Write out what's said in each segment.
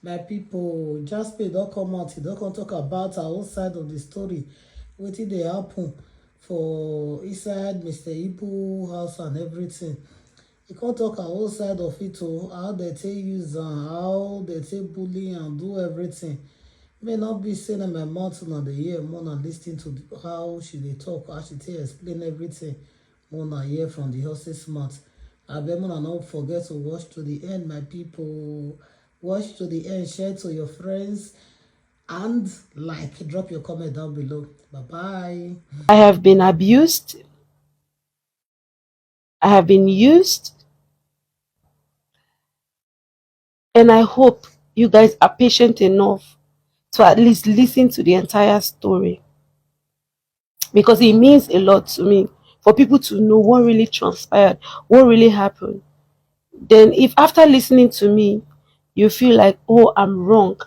My people, Jasper don't come out, he don't come talk about our own side of the story. Wetin dey happen for inside Mr. Ibu house and everything. He can't talk our whole side of it o, how they take use am, how they take bully and do everything. May not be saying na my mouth na dey hear more na lis ten to how she dey talk, how she take explain everything more na hear from the horse's mouth. Abeg una no forget to watch to the end, my people. Watch to the end, share to your friends, and like, drop your comment down below. Bye bye. I have been abused. I have been used. And I hope you guys are patient enough to at least listen to the entire story, because it means a lot to me for people to know what really transpired, what really happened. Then, if after listening to me, you feel like, oh, I'm wrong,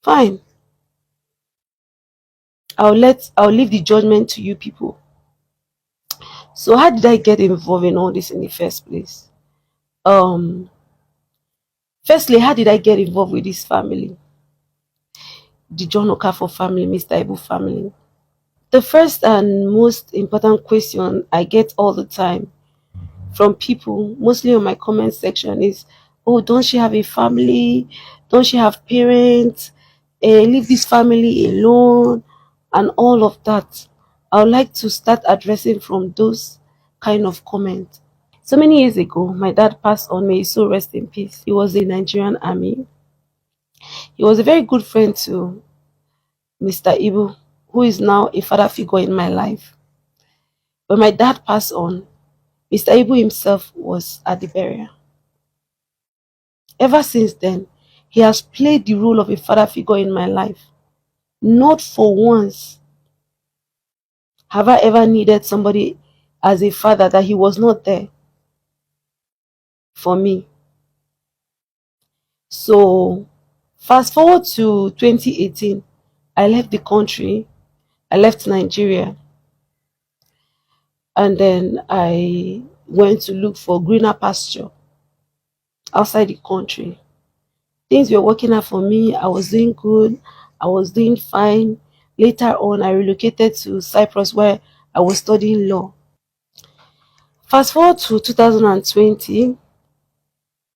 fine. I'll leave the judgment to you people. So, how did I get involved in all this in the first place? Um, Firstly, how did I get involved with this family? The John Okafor family, Mr. Ibu family. The first and most important question I get all the time from people, mostly on my comment section, is, oh, don't she have a family? Don't she have parents? Leave this family alone, and all of that. I would like to start addressing from those kind of comments. So many years ago, my dad passed on. May his soul rest in peace. He was in the Nigerian army. He was a very good friend to Mr. Ibu, who is now a father figure in my life. When my dad passed on, Mr. Ibu himself was at the burial. Ever since then, he has played the role of a father figure in my life. Not for once have I ever needed somebody as a father that he was not there for me. So, fast forward to 2018, I left the country, I left Nigeria, and then I went to look for greener pasture outside the country. Things were working out for me. I was doing good. I was doing fine. Later on, I relocated to Cyprus where I was studying law. Fast forward to 2020,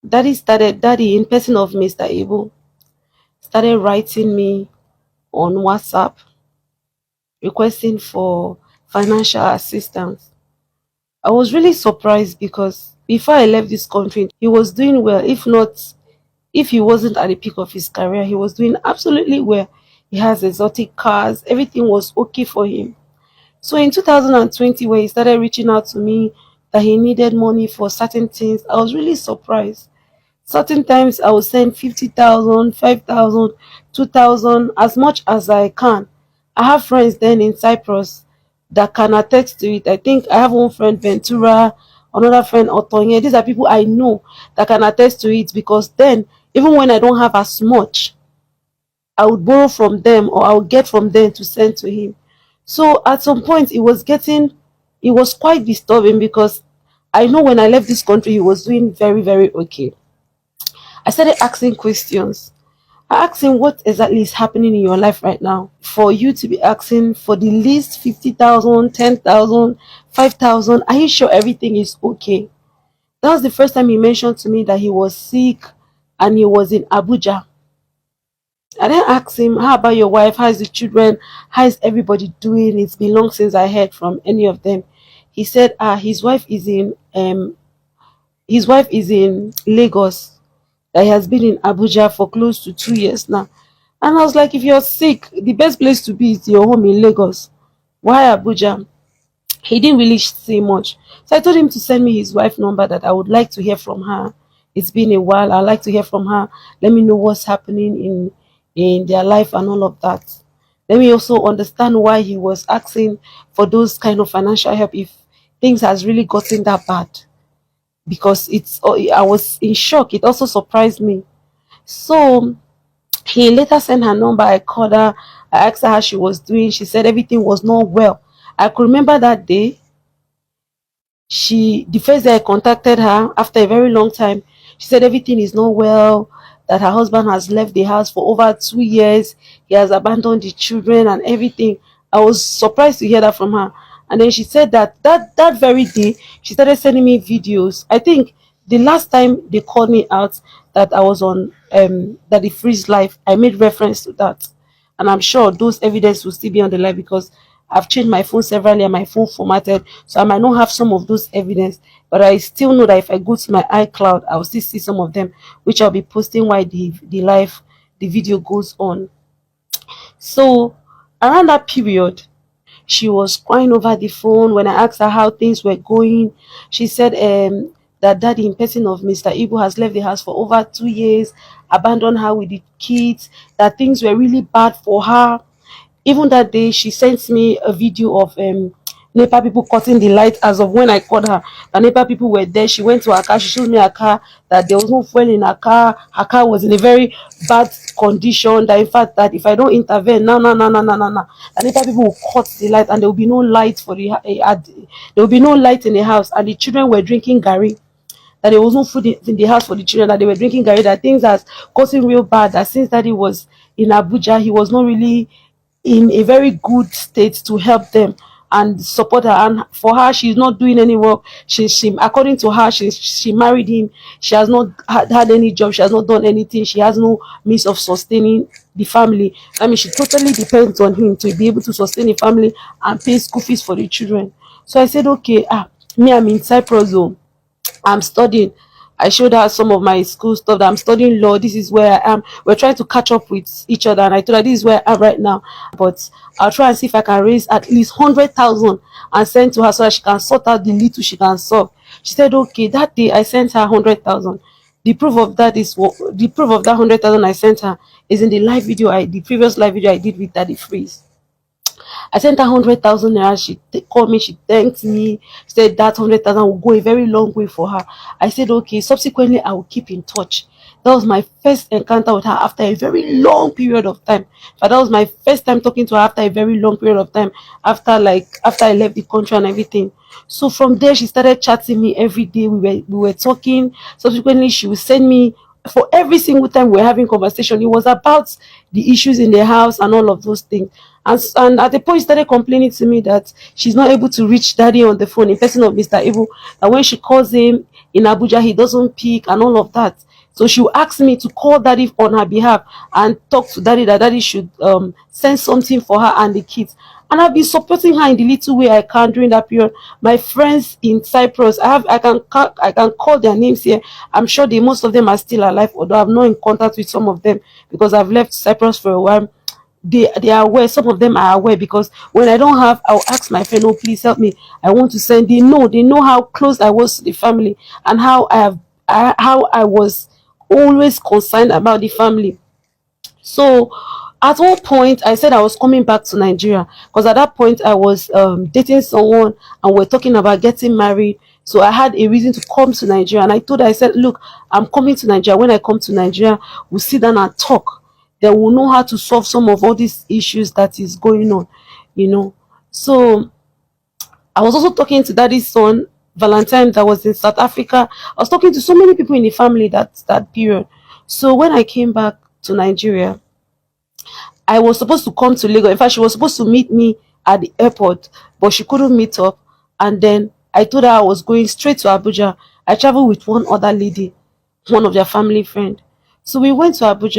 Daddy in person of Mr. Abel, started writing me on WhatsApp requesting for financial assistance. I was really surprised because before I left this country, he was doing well. If he wasn't at the peak of his career, he was doing absolutely well. He has exotic cars, everything was okay for him. So in 2020, when he started reaching out to me that he needed money for certain things, I was really surprised. Certain times I will send 50,000, 5,000, 2,000, as much as I can. I have friends then in Cyprus that can attest to it. I think I have one friend, Ventura, another friend, Otonye. These are people I know that can attest to it, because then, even when I don't have as much, I would borrow from them or I would get from them to send to him. So at some point, it was quite disturbing, because I know when I left this country, he was doing very, very okay. I started asking questions. I asked him, what exactly is happening in your life right now for you to be asking for the least 50,000, 10,000, 5,000? Are you sure everything is okay? That was the first time he mentioned to me that he was sick and he was in Abuja. I then asked him, how about your wife? How's the children? How is everybody doing? It's been long since I heard from any of them. He said, his wife is in Lagos, that he has been in Abuja for close to 2 years now. And I was like, if you're sick, the best place to be is your home in Lagos. Why Abuja? He didn't really say much. So I told him to send me his wife number, that I would like to hear from her. It's been a while. I'd like to hear from her. Let me know what's happening in their life and all of that. Let me also understand why he was asking for those kind of financial help if things has really gotten that bad. Because I was in shock. It also surprised me. So he later sent her number. I called her. I asked her how she was doing. She said everything was not well. I could remember that day. The first day I contacted her after a very long time, she said everything is not well. that her husband has left the house for over 2 years. He has abandoned the children and everything. I was surprised to hear that from her. And then she said that very day she started sending me videos. I think the last time they called me out that I was on that the freeze live, I made reference to that, and I'm sure those evidence will still be on the live because I've changed my phone severally and my phone formatted, so I might not have some of those evidence, but I still know that if I go to my iCloud, I'll still see some of them, which I'll be posting while the video goes on. So around that period, she was crying over the phone. When I asked her how things were going, she said that daddy, in person of Mr. Ibu, has left the house for over 2 years, abandoned her with the kids, that things were really bad for her. Even that day, she sent me a video of NEPA people cutting the light. As of when I called her, the NEPA people were there. She went to her car. She showed me her car, that there was no fuel in her car. Her car was in a very bad condition. That in fact, that if I don't intervene, no, the NEPA people will cut the light, and there will be no light for there will be no light in the house, and the children were drinking gari, that there was no food in the house for the children, that they were drinking gari, that things has gotten real bad, that since daddy was in Abuja, he was not really in a very good state to help them and support her. And for her, she's not doing any work. She according to her, she married him. She has not had any job. She has not done anything. She has no means of sustaining the family. I mean, she totally depends on him to be able to sustain the family and pay school fees for the children. So I said, okay, me, I'm in Cyprus zone, I'm studying. I showed her some of my school stuff, that I'm studying law. This is where I am. We're trying to catch up with each other, and I told her this is where I am right now. But I'll try and see if I can raise at least 100,000 and send to her so that she can sort out the little she can solve. She said, okay. That day I sent her 100,000. The proof of that is what the proof of that 100,000 I sent her is in the live video the previous live video I did with Daddy Freeze. I sent her 100,000 naira. She called me, she thanked me, said that 100,000 will go a very long way for her. I said, okay. Subsequently, I will keep in touch. That was my first encounter with her after a very long period of time. But that was my first time talking to her after a very long period of time, after I left the country and everything. So from there, she started chatting me every day. We were talking. Subsequently, she would send me, for every single time we were having conversation, it was about the issues in the house and all of those things. And at the point, she started complaining to me that she's not able to reach daddy on the phone, in person of Mr. Ibu, that when she calls him in Abuja, he doesn't pick and all of that. So she will ask me to call daddy on her behalf and talk to daddy that daddy should send something for her and the kids. And I've been supporting her in the little way I can during that period. My friends in Cyprus, I can call their names here. I'm sure most of them are still alive, although I'm not in contact with some of them because I've left Cyprus for a while. They are aware. Some of them are aware, because when I don't have, I'll ask my friend, oh, please help me, I want to send. They know how close I was to the family, and how how I was always concerned about the family. So at one point I said I was coming back to Nigeria, because at that point I was dating someone, and we're talking about getting married. So I had a reason to come to Nigeria, and I told her, I said, look, I'm coming to Nigeria. When I come to Nigeria, we'll sit down and talk. Then we'll know how to solve some of all these issues that is going on. So I was also talking to daddy's son, Valentine, that was in South Africa. I was talking to so many people in the family that period. So when I came back to Nigeria, I was supposed to come to Lagos. In fact, she was supposed to meet me at the airport, but she couldn't meet up. And then I told her I was going straight to Abuja. I traveled with one other lady, one of their family friend. So we went to Abuja.